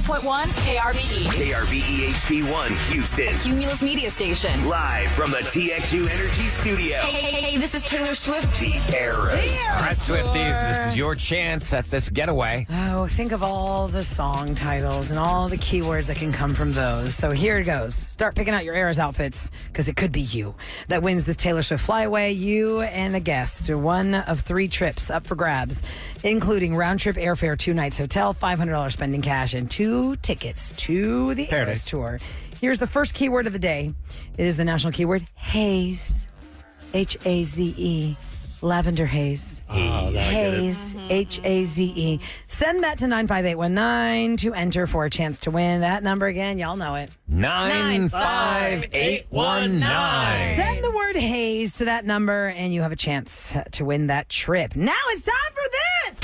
104.1 KRBE. KRBE HD1 Houston. Cumulus Media Station. Live from the TXU Energy Studio. Hey, this is Taylor Swift. The Eras. All right, Swifties, this is your chance at this getaway. Oh, think of all the song titles and all the keywords that can come from those. So here it goes. Start picking out your Eras outfits, because it could be you that wins this Taylor Swift flyaway. You and a guest. One of 3 trips up for grabs, including round-trip airfare, 2 nights hotel, $500 spending cash, and 2 tickets to the Eras Tour. Here's the first keyword of the day. It is the national keyword, haze. H-A-Z-E. Lavender haze. Haze. H-A-Z-E. Send that to 95819 to enter for a chance to win. That number again, y'all know it. 95819. Send the word haze to that number and you have a chance to win that trip. Now it's time for this.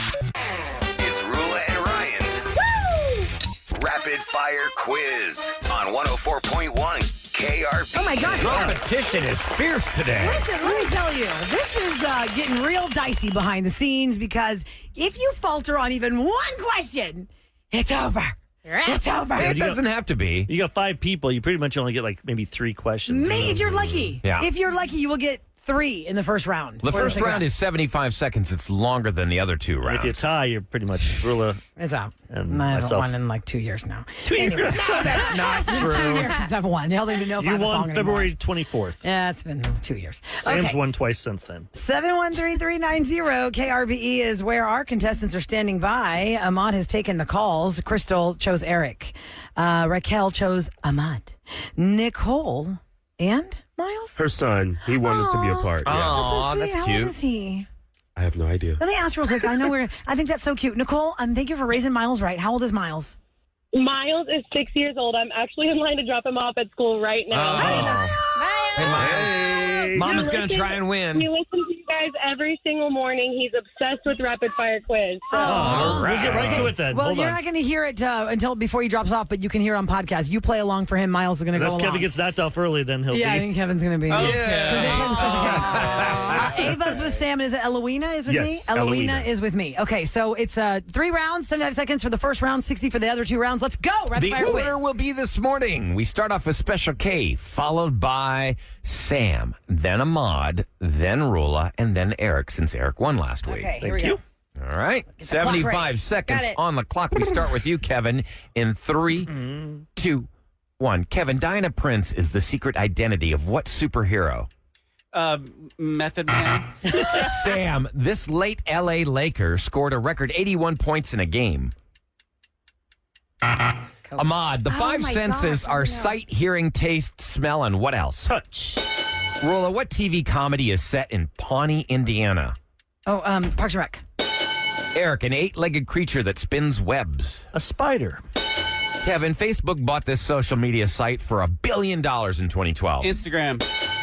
It's Roula and Ryan's Rapid Fire Quiz on 104.1 KRB. Oh my gosh. Competition is fierce today. Listen, let me tell you, this is getting real dicey behind the scenes, because if you falter on even one question, it's over. It's over. It doesn't have to be. You got 5 people. You pretty much only get like maybe 3 questions. If you're lucky. Yeah. If you're lucky, you will get 3 in the first round. The first round is 75 seconds. It's longer than the other 2 rounds. If you tie, you're pretty much Roula. It's out. And I haven't myself. won in like 2 years now. 2 years. Anyway. No, that's not It's been 2 true. years since I've won. Hell, they didn't know if I You have a song won February anymore. 24th. Yeah, it's been 2 years. Sam's Okay. won twice since then. 713-390 KRBE is where our contestants are standing by. Ahmad has taken the calls. Crystal chose Eric. Raquel chose Ahmad. Nicole and Miles? Her son, he wanted to be a part. Yeah. Aw, so sweet. that's How cute. old is he? I have no idea. Let me ask real quick. I think that's so cute. Nicole, thank you for raising Miles right. How old is Miles? Miles is 6 years old. I'm actually in line to drop him off at school right now. Hey, Miles. Mama's going to try and win. We listen to you guys every single morning. He's obsessed with Rapid Fire Quiz. So. All right. We'll get right to it then. Well, Hold you're on. not going to hear it until before he drops off, but you can hear it on podcast. You play along for him. Miles is going to go Unless along. Kevin gets knocked off early, then he'll Yeah, I be. think Kevin's going to be. Okay. They play with Special K. Ava's with Sam. Is it Eloina is with Yes, me? Eloina Eloina. is with me. Okay, so it's 3 rounds, 75 seconds for the first round, 60 for the other 2 rounds. Let's go. Rapid The fire order quiz. will be this morning. We start off with Special K, followed by Sam, then Ahmad, then Roula, and then Eric, since Eric won last week. Okay, here Thank we you. go. All right. the clock 75 ready. seconds Got it. on the clock. We start with you, Kevin, in 3, 2, 1. Kevin, Diana Prince is the secret identity of what superhero? Method Man. Sam, this late L.A. Laker scored a record 81 points in a game. Ahmad, the 5 my senses gosh, I are know. sight, hearing, taste, smell, and what else? Touch. Rolla, what TV comedy is set in Pawnee, Indiana? Oh, Parks and Rec. Eric, an 8-legged creature that spins webs. A spider. Kevin, Facebook bought this social media site for $1 billion in 2012. Instagram.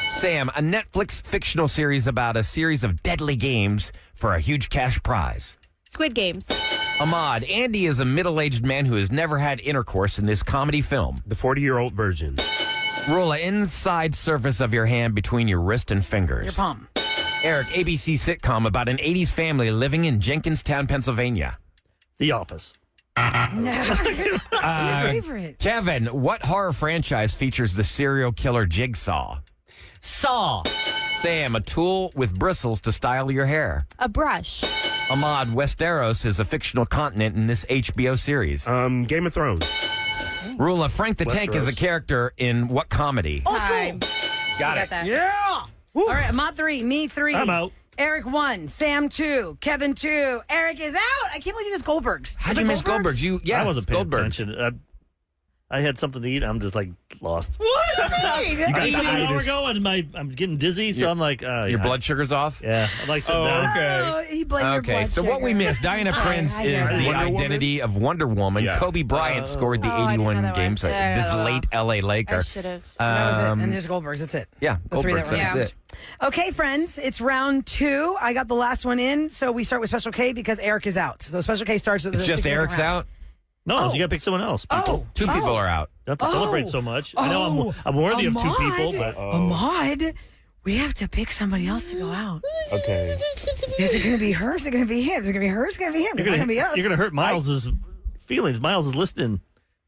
Sam, a Netflix fictional series about a series of deadly games for a huge cash prize. Squid Games. Ahmad, Andy is a middle-aged man who has never had intercourse in this comedy film. The 40-year-old virgin. Rolla, inside surface of your hand between your wrist and fingers. Your palm. Eric, ABC sitcom about an 80s family living in Jenkinstown, Pennsylvania. The Office. Your favorite. Kevin, what horror franchise features the serial killer Jigsaw? Saw. Sam, a tool with bristles to style your hair. A brush. Ahmad, Westeros is a fictional continent in this HBO series. Game of Thrones. Rula, Frank the Tank is a character in what comedy? Old school. Got it. That. Yeah. All right, Ahmad 3, me 3. I'm out. Eric 1, Sam 2, Kevin 2. Eric is out. I can't believe you missed Goldberg's. How'd you miss Goldberg's? I wasn't paying Goldberg's. attention. I had something to eat. I'm just like lost. What do you mean? I don't know where we're itis. going. I'm getting dizzy, so I'm like, Your blood sugar's off? Yeah, I'm like sitting down. Oh, he blamed your Okay, blood so what we sugar. missed, Diana Prince I is hear the that. Wonder Woman? identity of Wonder Woman. Yeah. Kobe Bryant scored the I didn't know 81 that one. games. Yeah, This yeah, late L.A. Laker. I should have. That was it. And there's Goldberg's. That's it. Yeah, The 3 that Goldberg's. were That's missed. it. Okay, friends, it's round 2. I got the last one in, so we start with Special K because Eric is out. So Special K starts with It's the just 6-second Eric's round. out? No, you got to pick someone else. People. Oh, 2 people are out. You don't have to celebrate so much. I know I'm worthy of 2 people, but Ahmad, we have to pick somebody else to go out. Okay. Is it going to be her? Is it going to be him? Is it going to be her? Is it going to be him? It's not going to be us. You're going to hurt Miles's feelings. Miles is listening.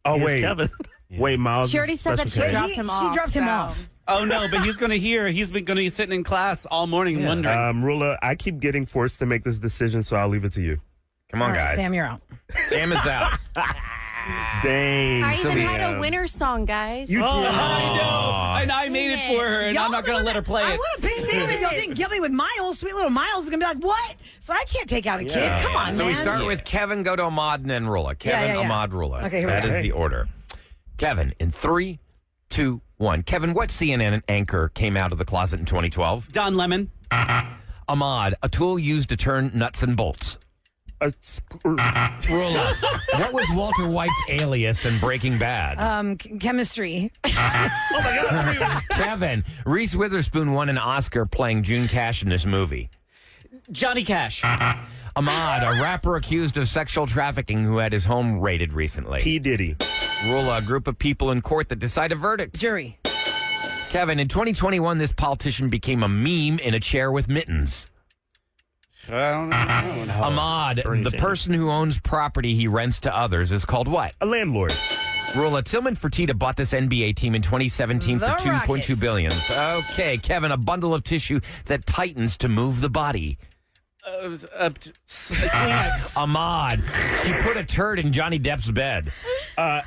Oh, Here's wait. Kevin. Wait, Miles. She already said that she Special K. dropped him off. She dropped him so- off. Oh no, but he's going to hear. He's been going to be sitting in class all morning wondering. Rula, I keep getting forced to make this decision, so I'll leave it to you. Come on, All right, guys. Sam, you're out. Sam is out. Dang. I So even we- had a winner song, guys. You did. I know, and I made it for her, and I'm not going to let her play I it. want to pick Sam if y'all didn't kill me with Miles. Sweet little Miles is going to be like, what? So I can't take out a kid. Come on, So man. we start with Kevin, go to Ahmad, and then Rula. Kevin, yeah. Ahmad, Rula. Okay, here we That go. is the order. Kevin, in 3, 2, 1. Kevin, what CNN anchor came out of the closet in 2012? Don Lemon. Ahmad, a tool used to turn nuts and bolts. Rula, what was Walter White's alias in Breaking Bad? Chemistry. Kevin, Reese Witherspoon won an Oscar playing June Cash in this movie. Johnny Cash. Ahmad, a rapper accused of sexual trafficking who had his home raided recently. P. Diddy. Rula, a group of people in court that decide a verdict. Jury. Kevin, in 2021, this politician became a meme in a chair with mittens. I don't know. Ahmad, Bernie the Sanders. person who owns property he rents to others is called what? A landlord. Rula, Tillman Fertitta bought this NBA team in 2017 for The $2.2 Rockets. billion. Okay, Kevin, a bundle of tissue that tightens to move the body. Kleenex. Ahmad, she put a turd in Johnny Depp's bed.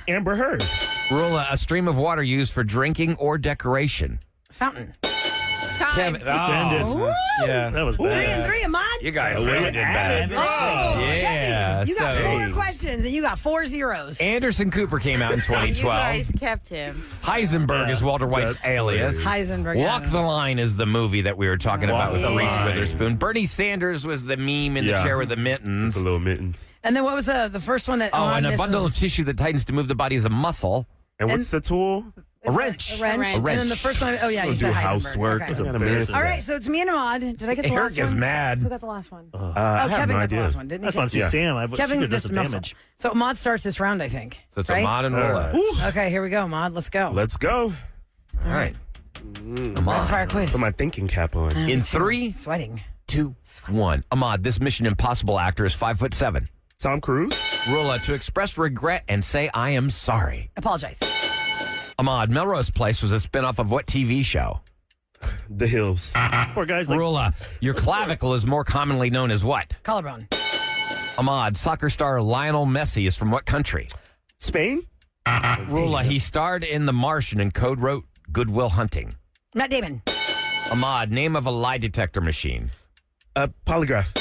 Amber Heard. Rula, a stream of water used for drinking or decoration. Fountain. Time. Kevin, Just ended. Yeah. That was 3 bad. and 3, Ahmad. you guys Oh, really wait, did bad. Oh, Yeah, Kevin, you got so- 4 questions and you got 4 zeros. Anderson Cooper came out in You 2012. guys kept him. Heisenberg is Walter White's That's alias. Heisenberg. Walk the Line is the movie that we were talking about with Walk the Reese Line. Witherspoon. Bernie Sanders was the meme in the Yeah. chair with the mittens. The little mittens. And then what was the first one that? Oh, and a missed? bundle of tissue that tightens to move the body is a muscle. And what's the tool? A wrench. A wrench. A And then wrench. the first one, oh yeah, you Do said Heisenberg. housework. Okay. It's embarrassing. All right, so it's me and Ahmad. Did I get the Eric last one? is mad. Who got the last one? I Oh, have Kevin no got the idea. last one, didn't I he? just want to see Yeah. Sam. She Kevin could have done just some muscle. damage. So Ahmad starts this round, I think. So it's right? Ahmad and Rula. Okay, here we go, Ahmad. Let's go. Let's go. All right. Rapid Ahmad. fire quiz. Put my thinking cap on. In 3, Sweating. 2, 1. Ahmad, this Mission Impossible actor is 5'7". Tom Cruise. Rula, to express regret and say I am sorry. Apologize. Ahmad, Melrose Place was a spinoff of what TV show? The Hills. Poor guys like Rula, your clavicle is more commonly known as what? Collarbone. Ahmad, soccer star Lionel Messi is from what country? Spain. Rula, he starred in The Martian and co-wrote Good Will Hunting. Matt Damon. Ahmad, name of a lie detector machine. Polygraph.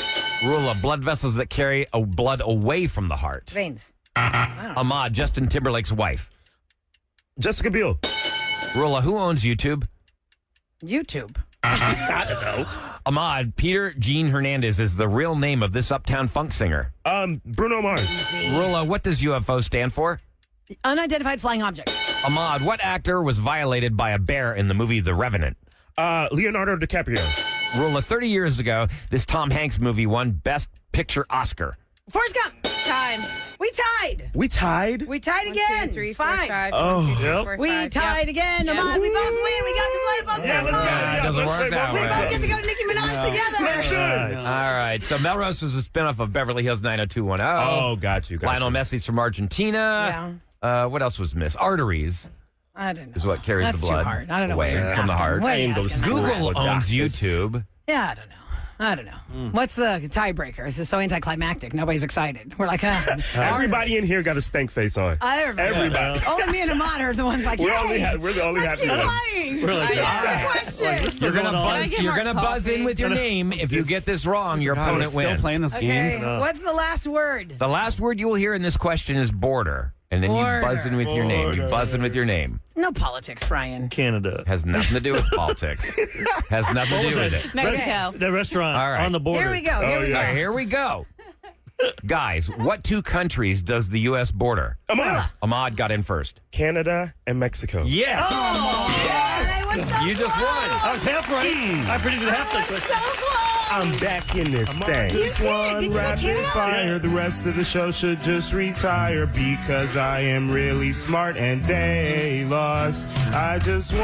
Rula, blood vessels that carry blood away from the heart. Veins. Ahmad, Justin Timberlake's wife. Jessica Biel. Rula, who owns YouTube? YouTube. I don't know. Ahmad, Peter Gene Hernandez is the real name of this Uptown Funk singer. Bruno Mars. Rula, what does UFO stand for? Unidentified flying object. Ahmad, what actor was violated by a bear in the movie The Revenant? Leonardo DiCaprio. Rula, 30 years ago, this Tom Hanks movie won Best Picture Oscar. Forrest Gump. Time. We tied. We tied. We tied 1, again. 2, 3, 4, 5. 5. Oh. 1, 2, 3, Yep. 4, We 5. tied again. Ahmad, we both win. We got to play both Yeah, let's songs. go. It doesn't Let's work play that both We way. both get to go to Nicki Minaj together. All right, so Melrose was a spinoff of Beverly Hills 90210. Oh, got you. Lionel Messi's from Argentina. What else was missed? Arteries I don't know. is what carries That's the blood too hard. I don't know away what you're from the asking. heart. What are you asking? Google owns Doctors. YouTube. Yeah, I don't know. What's the tiebreaker? This is so anticlimactic. Nobody's excited. We're like, Everybody in here got a stank face on. Everybody. Only me and Ahmad are the ones like, We're yay, the only let's happy keep ones. playing. We're like, I know. Ask Alright. the question. Still going on. I get You're more gonna buzz in coffee? with your name. If you get this wrong, your God, we're opponent still wins. playing this Okay, game. what's the last word? The last word you will hear in this question is border. And then you buzz in with your name. You buzz in with your name. No politics, Brian. Canada. Has nothing to do with politics. Has nothing to do with it. Mexico. That restaurant All right. on the border. Here we go. Here we go. All right, here we go. Guys, what 2 countries does the U.S. border? Ahmad got in first. Canada and Mexico. Yes. Hey, what's so You just close? won. I was half right. I predicted half the That's question. so close. I'm back in this thing. You did. Did you say Canada? Fire. The rest of the show should just retire because I am really smart and they lost. I just won.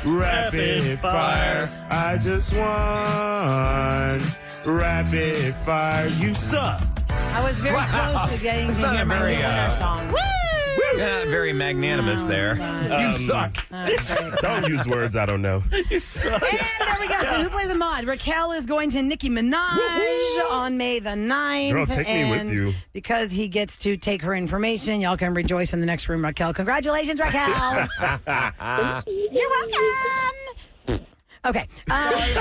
Rapid fire. I just won. Rapid fire. You suck. I was very close to getting to not hear a my very, winner song. Yeah, very magnanimous there. You suck. Don't use words I don't know. And there we go. So who plays the mod? Raquel is going to Nicki Minaj on May the 9th. Girl, take me with you. Because he gets to take her information, y'all can rejoice in the next room, Raquel. Congratulations, Raquel. You're welcome. Okay. Coming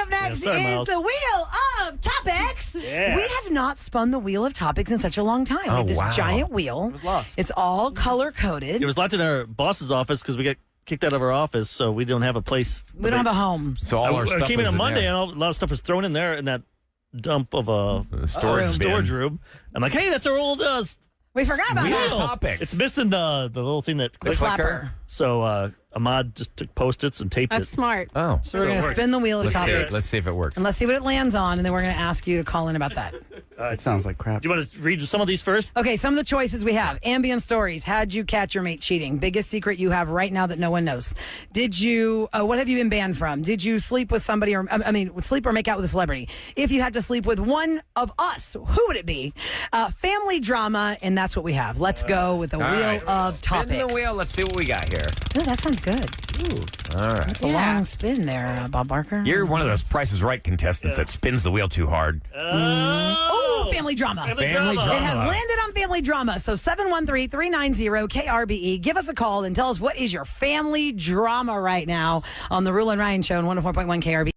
up next sorry, is Miles. the Wheel of Topics. Yeah. We have not spun the Wheel of Topics in such a long time. Oh, We have this wow. giant wheel. It was lost. It's all color-coded. It was locked in our boss's office because we got kicked out of our office, so we don't have a place. We don't have a home. So all our I stuff came in is on Monday, there. and a lot of stuff was thrown in there in that dump of a Storage bin. room. I'm like, hey, that's our old We forgot about Wheel that. of Topics. It's missing the little thing that The clicks. flapper. So Ahmad just took Post-its and taped That's it. smart. Oh. So we're going to spin the Wheel of Let's see, Topics. let's see if it works. And let's see what it lands on, and then we're going to ask you to call in about that. It sounds like crap. Do you want to read some of these first? Okay, some of the choices we have. Ambient stories. How'd you catch your mate cheating? Biggest secret you have right now that no one knows. Did you, what have you been banned from? Did you sleep with somebody sleep or make out with a celebrity? If you had to sleep with one of us, who would it be? Family drama, and that's what we have. Let's go with the All Wheel right. of Spin Topics. the wheel. Let's see what we got here. Ooh, that sounds good. All right. It's a long spin there, Bob Barker. You're one of those Price is Right contestants that spins the wheel too hard. Oh, family drama. Family Family drama. It has landed on family drama. So 713-390-KRBE. Give us a call and tell us what is your family drama right now on the Roula and Ryan Show on 104.1 KRBE.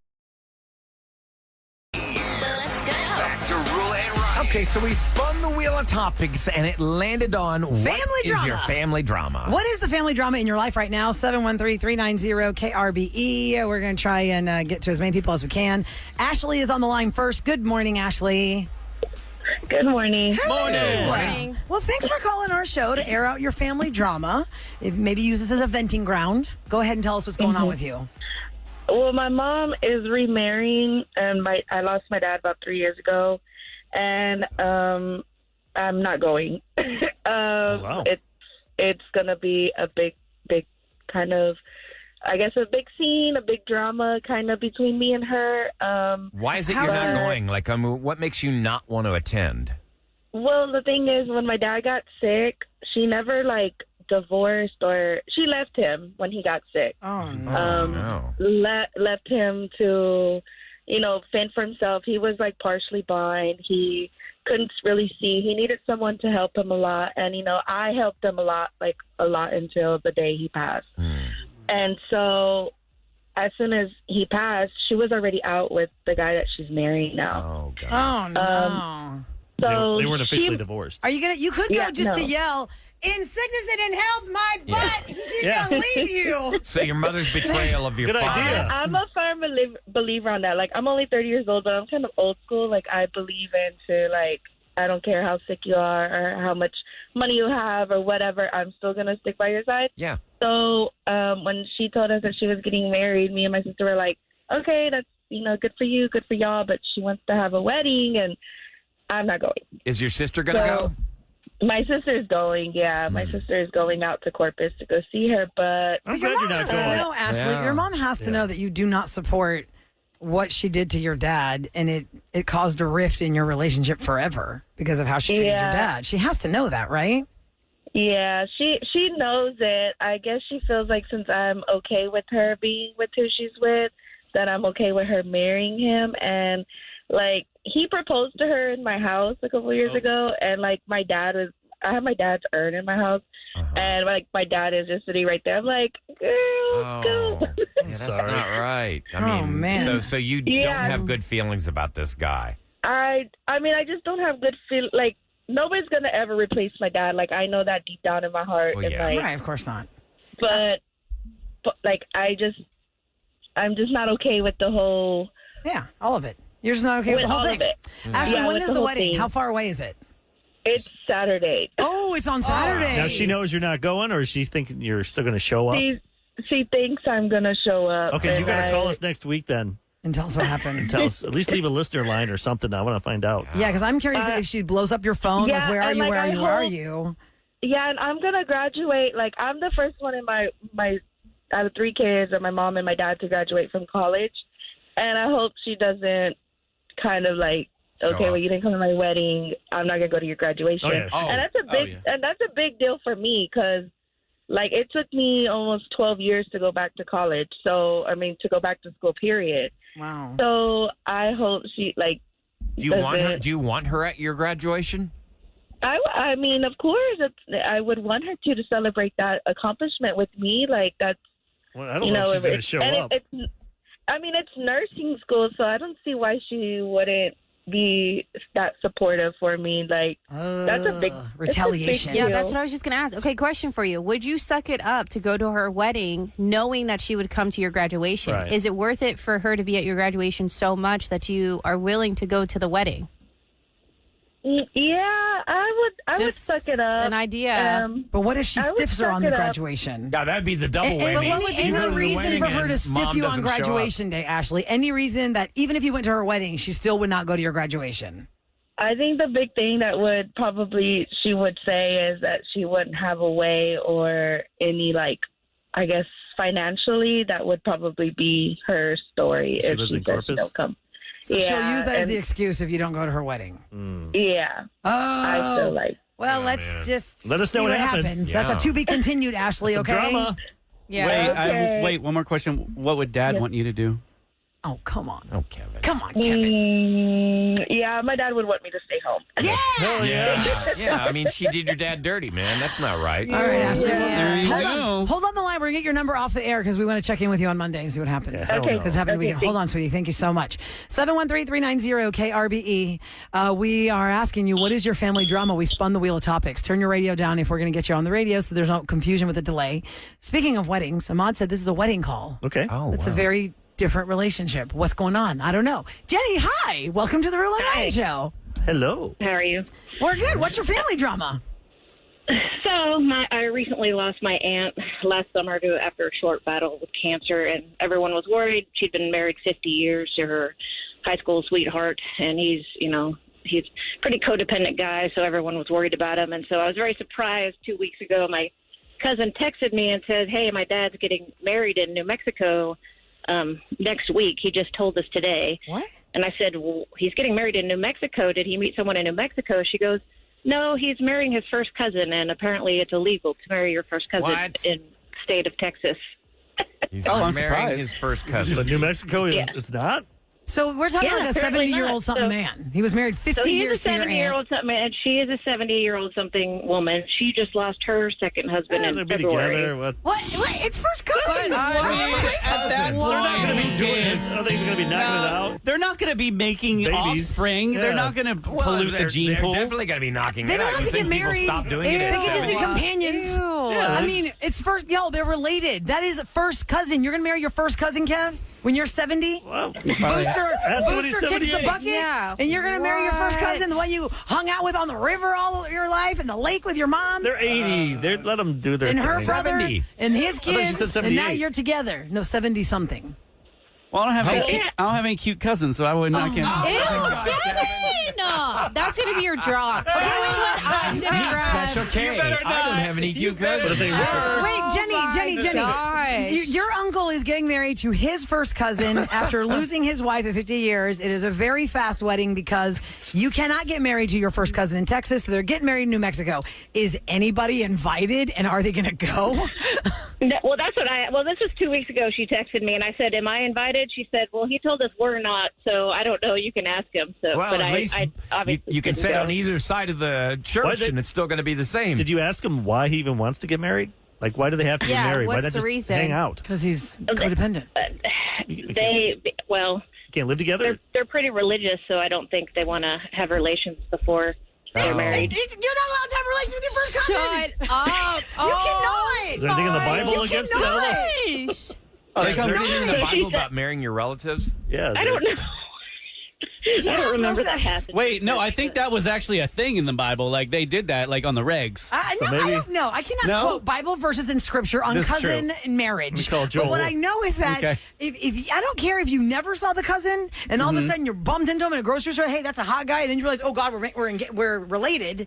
Back to Roula and Ryan. Okay, so we spun the wheel of topics and it landed on Family what is drama. your family drama? What is the family drama in your life right now? 713-390-KRBE. We're going to try and get to as many people as we can. Ashley is on the line first. Good morning, Ashley. Good morning. Morning. Well, thanks for calling our show to air out your family drama. If maybe use this as a venting ground. Go ahead and tell us what's going on with you. Well, my mom is remarrying, and I lost my dad about 3 years ago, and I'm not going. Wow. It's gonna be a big kind of, I guess, a big scene, a big drama kind of between me and her. Why is it you're not going? Like, what makes you not want to attend? Well, the thing is, when my dad got sick, she never divorced, or she left him when he got sick. Oh, no. No. Left him to, fend for himself. He was partially blind. He couldn't really see. He needed someone to help him a lot, and I helped him a lot until the day he passed. And so, as soon as he passed, she was already out with the guy that she's marrying now. Oh, God. Oh, no. So They weren't officially she- divorced. Are you going to, you could go Yeah, just to no. yell, in sickness and in health, my butt. She's Yeah. going to leave you. So your mother's betrayal of your Good father. idea. I'm a firm believer on that. I'm only 30 years old, but I'm kind of old school. I believe into, I don't care how sick you are or how much money you have or whatever, I'm still going to stick by your side. Yeah. So when she told us that she was getting married, me and my sister were like, okay, that's, good for you, good for y'all, but she wants to have a wedding, and I'm not going. Is your sister going to So- go? My sister's going, yeah. My sister is going out to Corpus to go see her, but I'm Your glad mom you're not has to going. know, Ashley. Yeah. Your mom has to know that you do not support what she did to your dad, and it caused a rift in your relationship forever because of how she treated your Yeah. dad. She has to know that, right? yeah, she knows it. I guess she feels like since I'm okay with her being with who she's with, that I'm okay with her marrying him. And he proposed to her in my house a couple years ago, and I have my dad's urn in my house, and my dad is just sitting right there. I'm like, girl, let's go. Yeah, that's Sorry. not right. I Oh, mean, man. so you don't Yeah. have good feelings about this guy. I mean, I just don't have good feel. Nobody's gonna ever replace my dad. I know that deep down in my heart, Well, and yeah. Right, of course not. but I'm just not okay with the whole. Yeah, all of it. You're just not okay with the whole all thing. of it. Ashley, Yeah, when with is the the whole wedding? thing. How far away is it? It's Saturday. Oh, it's on Saturday. Now she knows you're not going, or is she thinking you're still going to show up? She thinks I'm gonna show up. Okay, you and got to call I- us next week then. And tell us what happened. Tell us, at least leave a listener line or something. I want to find out. Yeah, because I'm curious if she blows up your phone. yeah, Where are and, you? Where are I you? Where are hope- you? Yeah, and I'm gonna graduate. I'm the first one in my out of 3 kids, and my mom and my dad to graduate from college. And I hope she doesn't kind of Show okay, up. well, you didn't come to my wedding. I'm not gonna go to your graduation. Oh, yeah, sure. And that's a big deal for me because, like, it took me almost 12 years to go back to college. So, I mean, to go back to school, period. Wow. So I hope she like. Do you want her at your graduation? I mean, of course, I would want her to celebrate that accomplishment with me. Like that's. Well, I don't know if she's going to show up. It's nursing school, so I don't see why she wouldn't be that supportive for me. Like that's a big retaliation. That's a big Yeah, deal. that's what I was just going to ask. Okay, question for you. Would you suck it up to go to her wedding knowing that she would come to your graduation? Right. Is it worth it for her to be at your graduation so much that you are willing to go to the wedding? Yeah, I would suck it up. An idea. But what if she I would stiffs her suck on the it up. graduation? Yeah, that'd be the double whammy. Any reason for her to stiff you on graduation day, Ashley? Any reason that even if you went to her wedding, she still would not go to your graduation? I think the big thing that would probably she would say is that she wouldn't have a way or any, like, I guess financially, that would probably be her story She if lives she in says Corpus? she don't come. So she'll use that as and- the excuse if you don't go to her wedding. Yeah, I feel like. Well, Oh, let's man. just Let us know see what what happens. That's Yeah. a to be continued, Ashley. Some Okay. drama. Yeah. Okay. Wait, one more question. What would Dad want you to do? Oh, come on. Oh, Kevin. Come on, Kevin. Yeah, my dad would want me to stay home. Hell yeah. Yeah, I mean, she did your dad dirty, man. That's not right. All right, Ashley. There you Hold go. on. Hold on the line. We're going to get your number off the air because we want to check in with you on Monday and see what happens. Yeah, hell Okay. no. Because having a Okay, weekend. Hold on, sweetie. Thank you so much. 713-390-KRBE. We are asking you, what is your family drama? We spun the wheel of topics. Turn your radio down if we're going to get you on the radio so there's no confusion with the delay. Speaking of weddings, Ahmad said this is a wedding call. Okay. Oh, It's wow. a very different relationship. What's going on? I don't know. Jenny, hi. Welcome to the Roula Night Show. Hello. How are you? We're good. What's your family drama? So, I recently lost my aunt last summer after a short battle with cancer, and everyone was worried. She'd been married 50 years to her high school sweetheart, and he's a pretty codependent guy, so everyone was worried about him. And so I was very surprised 2 weeks ago. My cousin texted me and said, "Hey, my dad's getting married in New Mexico next week. He just told us today." What? And I said, "Well, he's getting married in New Mexico. Did he meet someone in New Mexico?" She goes, "No, he's marrying his first cousin, and apparently it's illegal to marry your first cousin What? in state of Texas." He's I'm marrying surprised. his first But cousin. New Mexico, Yeah. it's not? So we're talking Yeah, like a apparently 70-year-old not. something So- man. He was married 50 So he's years a to your aunt. 70-year-old something, and she is a 70-year-old something woman. She just lost her second husband Yeah, in they'll be February. together. What? What? It's first cousin. At that They're not going to be doing point, this. Are they going to be knocking it out? they're not going to be making Babies. offspring. Yeah. They're not going to pollute the gene they're pool. definitely going to be knocking They it don't out. have You to get think people married. stop doing it They at can just be 70? companions. Ew. I mean, it's first. Yo, they're related. That is first cousin. You're gonna marry your first cousin, Kev, when you're 70. Well, Booster Ask him when he's kicks the 78. bucket, Yeah. and you're gonna marry your first What? cousin, the one you hung out with on the river all your life, and the lake with your mom, they're 80. Let them do their and her thing. brother, 70. and his thought she kids, said and now 78. you're together. No, 70 something. Well, I don't have any. Yeah. I don't have any cute cousins, so I would knock him. Ew, Kevin! That's going to be your drop. That's what I'm going to grab. Special K. I don't have any cute But if cousins. they were, Wait, Jenny. gosh. Your uncle is getting married to his first cousin after losing his wife of 50 years. It is a very fast wedding because you cannot get married to your first cousin in Texas. So they're getting married in New Mexico. Is anybody invited, and are they going to go? No, well, that's what Well, this was 2 weeks ago. She texted me, and I said, "Am I invited?" She said, "Well, he told us we're not, so I don't know. You can ask him." So, Well, but at least I obviously you can didn't sit go. on either side of the Why church, they- and it's still going to be the same. did you ask him why he even wants to get married? Like, why do they have to Yeah, get married? Why what's not the just reason? hang out? Because he's codependent. You Well, can't live together? they're pretty religious, so I don't think they want to have relations before they're married. You're not allowed to have relations with your first cousin. Shut up. You cannot. Is there anything in the Bible against it? I don't know. Oh, is there come- anything in the She Bible said- about marrying your relatives? Yeah. I don't know. I don't remember that passage. Wait, no, I think that was actually a thing in the Bible. Like they did that, like on the regs. No, maybe- I don't know. I cannot No? quote Bible verses in Scripture on This is cousin true. and marriage. Let me call But Joel. what I know is that Okay. if I don't care if you never saw the cousin, and all of a sudden you're bumped into him in a grocery store. Hey, that's a hot guy, and then you realize, oh God, we're related.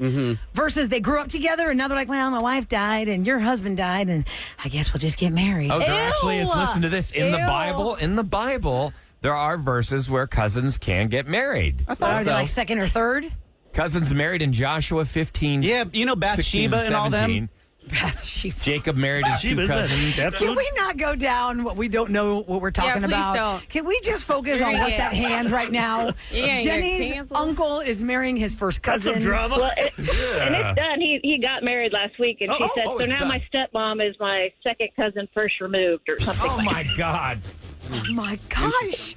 Versus they grew up together, and now they're like, well, my wife died, and your husband died, and I guess we'll just get married. Oh, there actually is. Ew. Listen to this in the Ew. Bible. In the Bible, there are verses where cousins can get married. I thought Are they so. like second or third? Cousins married in Joshua 15. Yeah, you know 16, Bathsheba and all them? 17. Bathsheba. Jacob married his two Bathsheba, isn't that cousins. cat Can food? we not go down what we don't know what we're talking please about? don't. Can we just focus on what's at hand right now? Yeah, you're Jenny's canceled. uncle is marrying his first That's cousin. some drama. Well, and it's done. He got married last week, and she said, oh, so it's now done. my stepmom is my second cousin first removed or something Oh, like my God. Oh my gosh.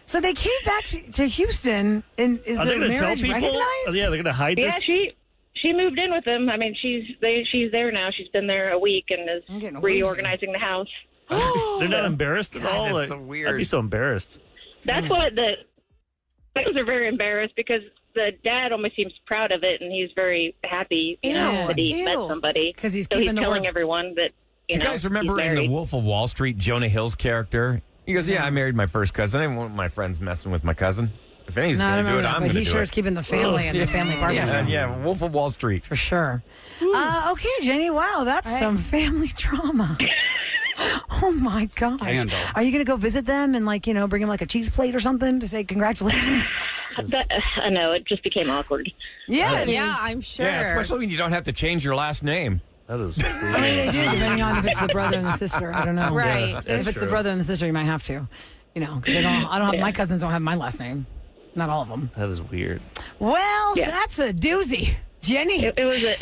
So they came back to Houston, and is Are they their going to tell marriage people? recognized? Yeah, they're going to hide Yeah, this. she moved in with him. I mean, she's there now. She's been there a week and I'm getting is woozy. reorganizing the house. They're not embarrassed at all. that's Like, so weird. I'd be so embarrassed. That's what the kids are very embarrassed because the dad almost seems proud of it and he's very happy, you know, that he met Ew. somebody. 'Cause he's so keeping he's the telling word- everyone that Do you guys he's remember in The married. Wolf of Wall Street, Jonah Hill's character? He goes, yeah, I married my first cousin. I didn't want my friends messing with my cousin. If anybody's No, I going don't to do remember it, that, I'm but going to he do sure it. is keeping the family and the family barbecue. Yeah, Wolf of Wall Street. For sure. Okay, Jenny. Wow, that's some family drama. Oh my gosh! Scandal. Are you going to go visit them and bring them like a cheese plate or something to say congratulations? I know, it just became awkward. Yeah, it Yeah, is. I'm sure. Yeah, especially when you don't have to change your last name. That is I mean, they do depending on if it's the brother and the sister. I don't know. Right. Yeah, If that's it's the true. brother and the sister, you might have to. Because they don't. I don't have my cousins don't have my last name. Not all of them. That is weird. Well, Yeah. that's a doozy, Jenny. It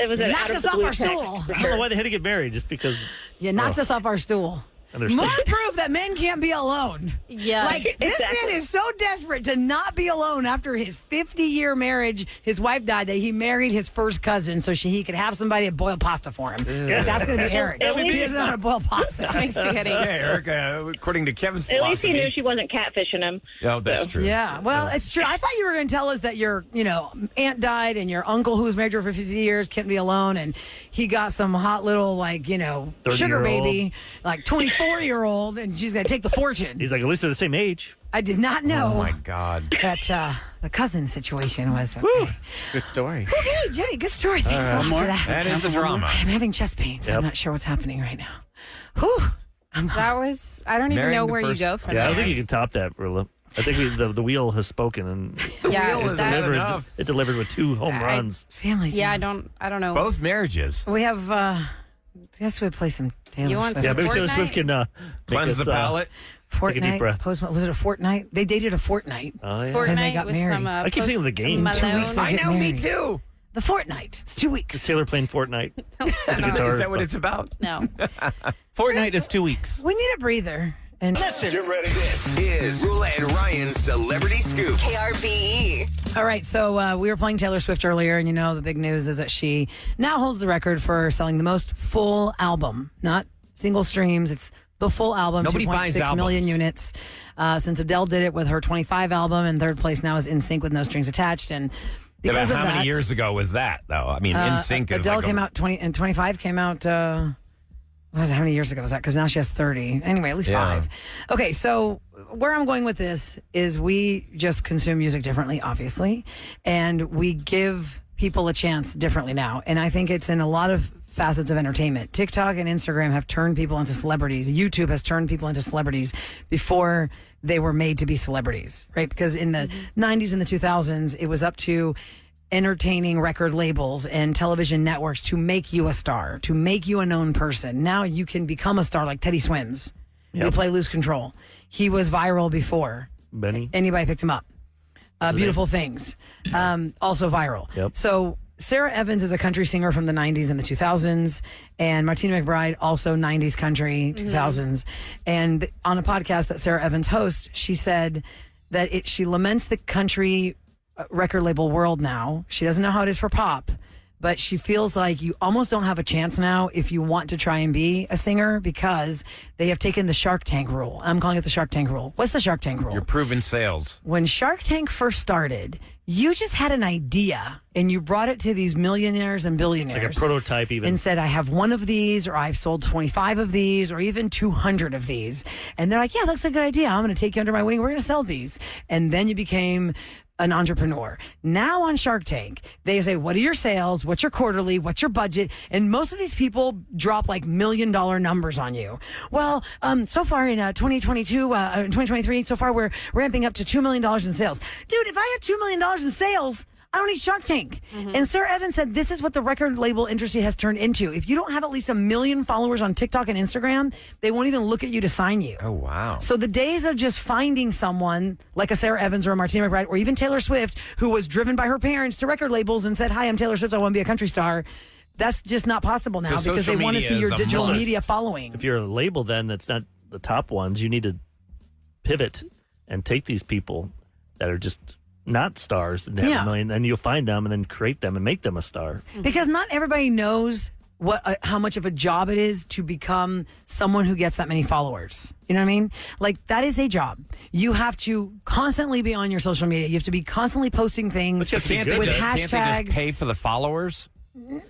was an knocked out of us the off blue our text. stool. I don't know why they had to get married, just because. You knocked us off our stool. And they're More still- proof that men can't be alone. Yeah. Like, this Exactly. man is so desperate to not be alone after his 50-year marriage. His wife died that he married his first cousin so he could have somebody to boil pasta for him. That's going to be Eric. At He least- doesn't know how to boil pasta. Makes me kidding. Yeah, Eric, according to Kevin's At least he philosophy. knew she wasn't catfishing him. Oh, that's true. Yeah, well, it's true. I thought you were going to tell us that your, aunt died and your uncle, who was married to her for 50 years, couldn't be alone, and he got some hot little, sugar 30-year-old. baby, 24-year-old, and she's going to take the fortune. He's like, at least they're the same age. I did not know Oh, my God. that the cousin situation was okay. Good story. Okay, Jenny, good story. Thanks a lot more? for that. That is a drama. I'm having chest pains. Yep. I'm not sure what's happening right now. Whew. That was, I don't even Marrying know the where you first- go from Yeah, I there. don't think you can top that, Roula. I think the wheel has spoken, and Yeah, wheel is that- delivered. enough. It delivered with 2 home I- runs. Family. yeah, drama. I don't know. Both marriages. We have, I guess we'll play some Taylor You want Swift. Yeah, some maybe Taylor Fortnite? Swift can make Cleanse us, the palate. Fortnite. Take a deep breath. Was it a fortnight? They dated a fortnight. Oh, yeah. And they Fortnite got with married. some. I keep thinking of the game. Post 2 weeks Malone. I get know, me married. too. The fortnight. It's 2 weeks. Is Taylor playing Fortnite? With the guitar. Is that what it's about? No. Fortnite is 2 weeks. We need a breather. And Get ready. This is Roula and Ryan's Celebrity Scoop. KRBE. all right, so we were playing Taylor Swift earlier, and the big news is that she now holds the record for selling the most full album, not single streams. It's the full album. Nobody buys 2.6 million albums. units. Since Adele did it with her 25 album, and third place now is In Sync with No Strings Attached, and Yeah, because but of how that, many years ago was that, though? I mean, In Sync is Adele like came out 20 and 25 came out. How many years ago was that? Because now she has 30. Anyway, at least Yeah. 5. Okay, so where I'm going with this is we just consume music differently, obviously, and we give people a chance differently now. And I think it's in a lot of facets of entertainment. TikTok and Instagram have turned people into celebrities. YouTube has turned people into celebrities before they were made to be celebrities, right? Because in the 90s and the 2000s, it was up to entertaining record labels and television networks to make you a star, to make you a known person. Now you can become a star like Teddy Swims. We Yep. play Lose Control. He was viral before Benny. anybody picked him up. Beautiful Things, also viral. Yep. So Sarah Evans is a country singer from the 90s and the 2000s, and Martina McBride, also 90s country, 2000s. And on a podcast that Sarah Evans hosts, she said that she laments the country record label world now. She doesn't know how it is for pop, but she feels like you almost don't have a chance now if you want to try and be a singer because they have taken the Shark Tank rule. I'm calling it the Shark Tank rule. What's the Shark Tank rule? Your proven sales. When Shark Tank first started, you just had an idea and you brought it to these millionaires and billionaires. Like a prototype, even. And said, I have one of these, or I've sold 25 of these, or even 200 of these. And they're like, yeah, that's a good idea. I'm going to take you under my wing. We're going to sell these. And then you became an entrepreneur. Now on Shark Tank, they say, what are your sales? What's your quarterly? What's your budget? And most of these people drop like $1 million numbers on you. Well, so far in 2023, so far we're ramping up to $2 million in sales. Dude, if I have $2 million in sales, I don't need Shark Tank. And Sarah Evans said this is what the record label industry has turned into. If you don't have at least 1 million followers on TikTok and Instagram, they won't even look at you to sign you. Oh, wow. So the days of just finding someone like a Sarah Evans or a Martina McBride or even Taylor Swift, who was driven by her parents to record labels and said, hi, I'm Taylor Swift, I want to be a country star. That's just not possible now So because they social want to media see your is a digital must. media following. If you're a label, then that's not the top ones. You need to pivot and take these people that are just not stars and have Yeah. $1 million, and you'll find them and then create them and make them a star. Because not everybody knows how much of a job it is to become someone who gets that many followers. You know what I mean? Like, that is a job. You have to constantly be on your social media. You have to be constantly posting things Can't they with just- Can't they hashtags. just pay for the followers?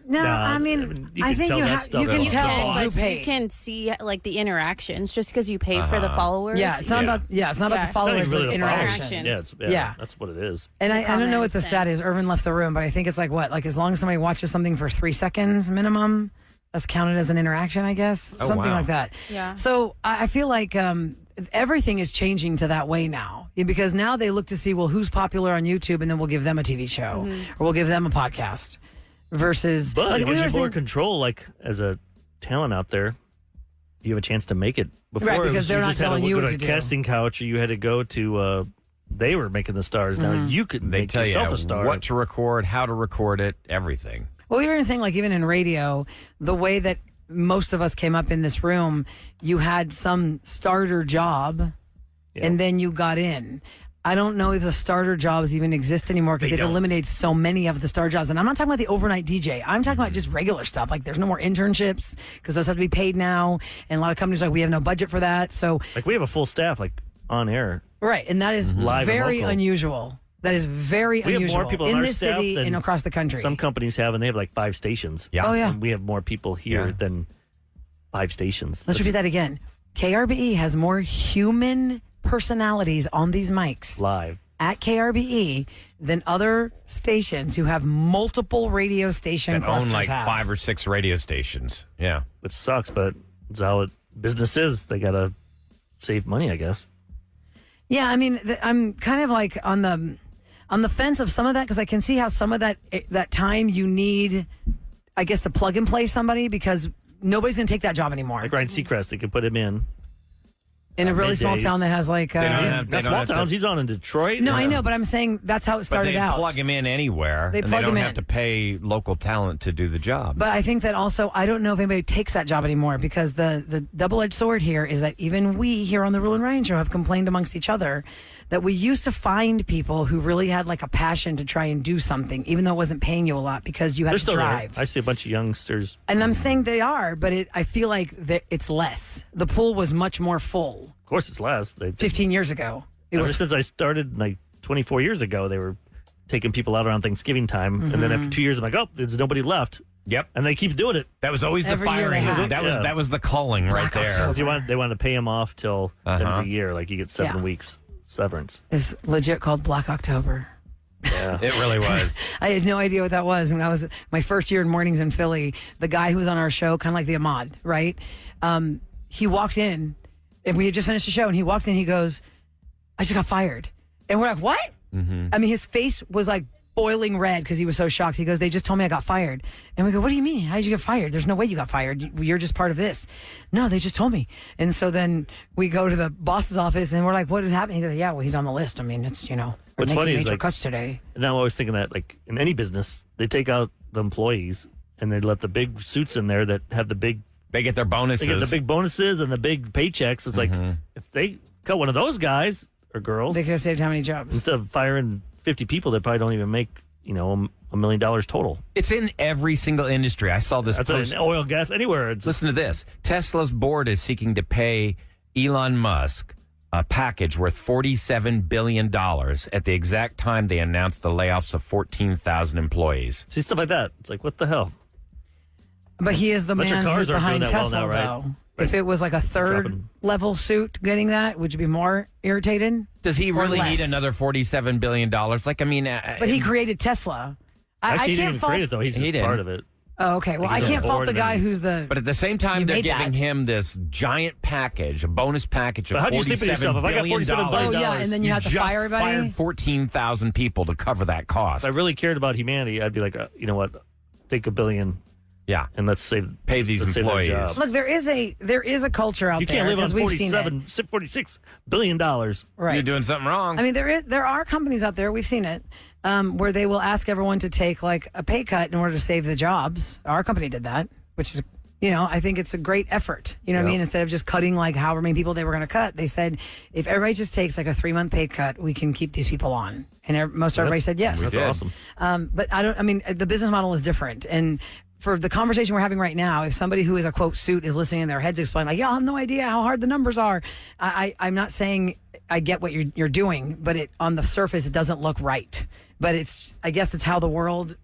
No, I mean, you I can think tell you, that stuff you can out. tell Can, who but paid. you can see like the interactions just because you pay for the followers. Yeah, it's not about it's not about Yeah. the followers, It's not even but really the followers. interactions. Yeah, Yeah. that's what it is. And I don't know what the comments stat is. Irvin left the room, but I think it's like what? Like as long as somebody watches something for 3 seconds minimum, that's counted as an interaction, I guess. Oh, Something wow. like that. Yeah. So I feel like everything is changing to that way now because now they look to see, well, who's popular on YouTube and then we'll give them a TV show or we'll give them a podcast versus. But like, it we gives were you more saying- control, like as a talent out there. You have a chance to make it. Before, Right, it because was, they're you not just had telling to you go what to a to do. casting couch, or you had to go to. They were making the stars. Now you could They make tell you yourself a star. what to record, how to record it, everything. Well, we were saying, like, even in radio, the way that most of us came up in this room, you had some starter job Yeah. and then you got in. I don't know if the starter jobs even exist anymore because They they've don't. eliminated so many of the star jobs. And I'm not talking about the overnight DJ. I'm talking about just regular stuff. Like, there's no more internships because those have to be paid now. And a lot of companies are like, we have no budget for that. So, Like we have a full staff, like on air. right. And that is Live and very local. unusual. That is very We have unusual more people in on our this staff city than and across the country. Some companies have, and they have like 5 stations. Yeah. Oh, yeah. And we have more people here Yeah. than 5 stations. Let's repeat that again. KRBE has more human personalities on these mics Live. at KRBE than other stations who have multiple radio station And clusters own like have. 5 or 6 radio stations. Yeah. Which sucks, but it's how business is. They got to save money, I guess. Yeah, I mean, I'm kind of like on the fence of some of that because I can see how some of that time you need, I guess, to plug and play somebody because nobody's going to take that job anymore. Like Ryan Seacrest, they could put him in. In a really small middays. town that has like. don't have- Not don't small have to- towns. He's on in Detroit. No, I know, but I'm saying that's how it But started they out. plug him in anywhere. They and plug they don't him have in. to pay local talent to do the job. But I think that also, I don't know if anybody takes that job anymore because the double-edged sword here is that even we here on the Rule and Ryan Show have complained amongst each other that we used to find people who really had like a passion to try and do something, even though it wasn't paying you a lot because you had They're to still there. drive. I see a bunch of youngsters. And I'm saying they are, but I feel like that it's less. The pool was much more full Of course, it's less. 15 years ago. It Ever was since I started, like 24 years ago, they were taking people out around Thanksgiving time, and then after 2 years, I'm like, oh, there's nobody left, Yep. and they keep doing it. That was always Every the year firing. they have. That was the calling right Black there. October. 'Cause they wanted to pay him off till end Uh-huh. of the year, like you get 7 Yeah. weeks severance. it's legit called Black October. Yeah. It really was. I had no idea what that was when I was my first year in mornings in Philly. The guy who was on our show, kind of like the Ahmad, right? He walked in, and we had just finished the show, and he walked in. He goes, "I just got fired," and we're like, "What?" Mm-hmm. I mean, his face was like boiling red because he was so shocked. He goes, "They just told me I got fired," and we go, "What do you mean? How did you get fired? There's no way you got fired. You're just part of this." No, they just told me. And so then we go to the boss's office, and we're like, "What happened?" He goes, "Yeah, well, he's on the list. I mean, it's we're What's making funny is, major like- cuts today." And I'm always thinking that, like in any business, they take out the employees and they let the big suits in there that have the big, They get their bonuses. they get the big bonuses and the big paychecks. It's like if they cut one of those guys or girls They could have saved how many jobs? instead of firing 50 people that probably don't even make $1 million total. It's in every single industry. I saw this That's post. in oil, gas, anywhere. It's Listen to this. Tesla's board is seeking to pay Elon Musk a package worth $47 billion at the exact time they announced the layoffs of 14,000 employees. see stuff like that. It's like, what the hell? But he is the Electric man cars who's aren't doing behind that well Tesla, now, right? though. If it was like a third level suit getting that, would you be more irritated? Does he really less? need another $47 billion? Like, I mean... But he created Tesla. Actually, he can't didn't fault... create it, though. He's just part of it. Oh, okay. Well, I he's can't on fault board the guy who's the... But at the same time, they're giving him this giant package, a bonus package of But how'd you sleep with yourself? If I got $47 billion, Oh, yeah, and then you have to fire everybody? fired 14,000 people to cover that cost. If I really cared about humanity, I'd be like, you know what? Take $1 billion. Yeah, and let's pay these employees. Look, there is a culture out there. You can't live on $46 billion. Right. You're doing something wrong. I mean, there are companies out there. We've seen it where they will ask everyone to take like a pay cut in order to save the jobs. Our company did that, which is, I think it's a great effort. You know what I mean? Instead of just cutting like however many people they were going to cut, they said if everybody just takes like a 3-month pay cut, we can keep these people on. And most everybody said yes. That's awesome. But the business model is different. And for the conversation we're having right now, if somebody who is a quote suit is listening and their heads explain like, y'all have no idea how hard the numbers are. I'm not saying I get what you're doing, but on the surface, it doesn't look right. But I guess it's how the world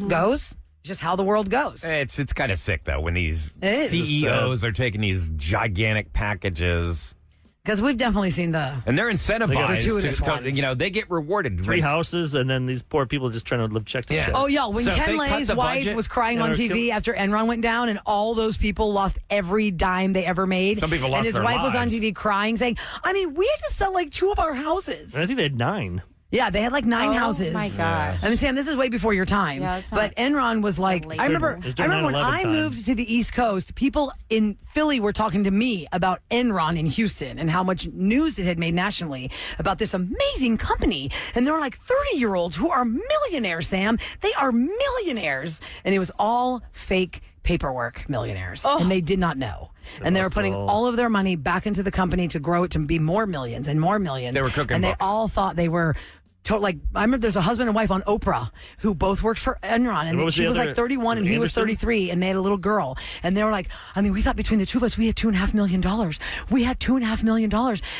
goes. It's just how the world goes. It's kind of sick though when these CEOs are taking these gigantic packages. Because we've definitely seen and they're incentivized to they get rewarded. 3 houses, and then these poor people just trying to live check to check. Oh, yeah. When Ken Lay's wife was crying on TV after Enron went down, and all those people lost every dime they ever made. Some people lost their And his wife was on lives. TV crying, saying, we had to sell like 2 of our houses. I think they had 9. Yeah, they had like 9 houses. Oh, my gosh. I mean, Sam, this is way before your time. Yeah, it's but Enron was like, I remember when I moved to the East Coast, people in Philly were talking to me about Enron in Houston and how much news it had made nationally about this amazing company. And they were like 30-year-olds who are millionaires, Sam. They are millionaires. And it was all fake paperwork millionaires. And they did not know. And they were putting all of their money back into the company to grow it to be more millions and more millions. They were cooking and books. They all thought they were I remember there's a husband and wife on Oprah who both worked for Enron, and she was like 31 and he was 33, and they had a little girl, and they were like, we thought between the two of us we had $2.5 million. We had $2.5 million,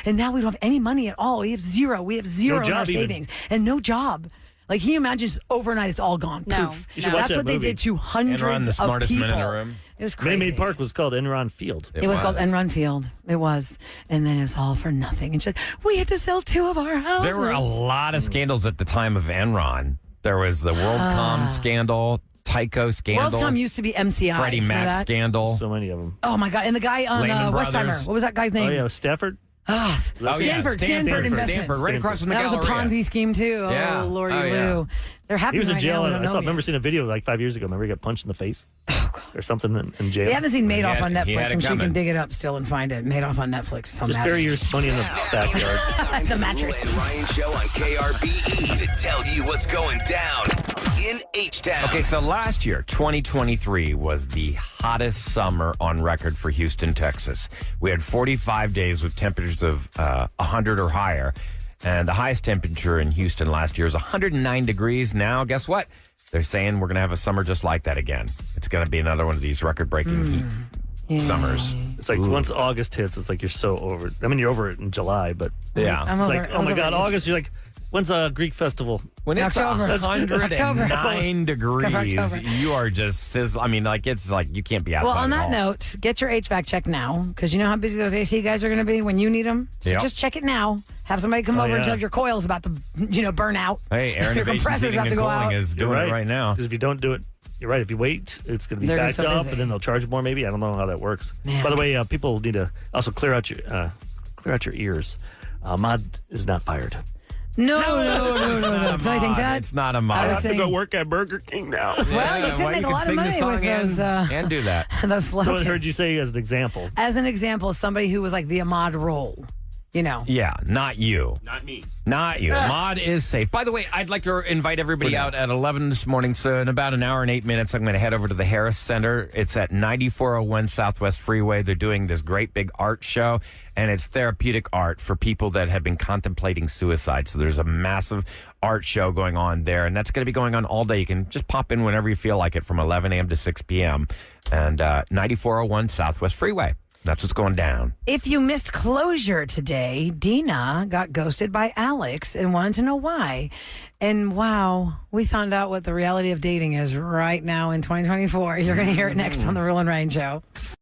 and now we don't have any money at all. We have zero. We have zero in our savings and no job. Like, can you imagine just overnight it's all gone? No. Poof. You should watch That's that what they movie. did to hundreds Enron, the of smartest people. men in the room. It was crazy. Minute Maid Park was called Enron Field. It was called Enron Field. It was. And then it was all for nothing. And she said, we had to sell 2 of our houses. There were a lot of scandals at the time of Enron. There was the WorldCom scandal, Tyco scandal. WorldCom used to be MCI. Freddie Remember Mac that? scandal. So many of them. Oh, my God. And the guy on Lehman Westheimer. Brothers. What was that guy's name? Oh, yeah, Stanford Stafford. Stanford Investments. Stanford, right across from the That was a Galleria. Ponzi scheme, too. Yeah. Oh, Lordy Oh, yeah. Lou. They're happening He was in right jail. now. I remember seeing a video like 5 years ago. Remember he got punched in the face or something in jail. You haven't seen Madoff had- on he Netflix. had it I'm sure you coming. can dig it up still and find it. Madoff on Netflix. So Just bury your money in the backyard. the mattress. Roula and Ryan Show on KRBE to tell you what's going down in H-Town. Okay, so last year, 2023, was the hottest summer on record for Houston, Texas. We had 45 days with temperatures of 100 or higher. And the highest temperature in Houston last year was 109 degrees. Now, guess what? They're saying we're going to have a summer just like that again. It's going to be another one of these record-breaking heat summers. It's like once August hits, it's like you're so over it. I mean, you're over it in July, but Yeah. it's like, oh my God, August. You're like, when's a Greek festival? When it's October. 109 degrees, October. you are just sizzling. I mean, it's like you can't be outside. Well, on at that all. note, get your HVAC checked now because you know how busy those AC guys are going to be when you need them. So Yep. just check it now. Have somebody come over and yeah. tell your coil's about to, burn out. Hey, Air your Innovations compressor's Heating about to and go Cooling out. is doing it right now. Because if you don't do it, you're right. If you wait, it's going to be They're backed so up, busy. and then they'll charge more. Maybe I don't know how that works. Man. By the way, people need to also clear out your ears. Mod is not fired. No. So I think that It's not a I mod. was saying- work at Burger King now. Well, you could make a lot of money with those. and do that. Those So I slogans. heard you say as an example. As an example, somebody who was like the Ahmad role, Yeah, not you. Not me. Not you. Mod is safe. By the way, I'd like to invite everybody out at 11 this morning. So in about an hour and 8 minutes, I'm going to head over to the Harris Center. It's at 9401 Southwest Freeway. They're doing this great big art show, and it's therapeutic art for people that have been contemplating suicide. So there's a massive art show going on there, and that's going to be going on all day. You can just pop in whenever you feel like it from 11 a.m. to 6 p.m. And 9401 Southwest Freeway. That's what's going down. If you missed closure today, Dina got ghosted by Alex and wanted to know why. And wow, we found out what the reality of dating is right now in 2024. You're going to hear it next on the Roula and Ryan Show.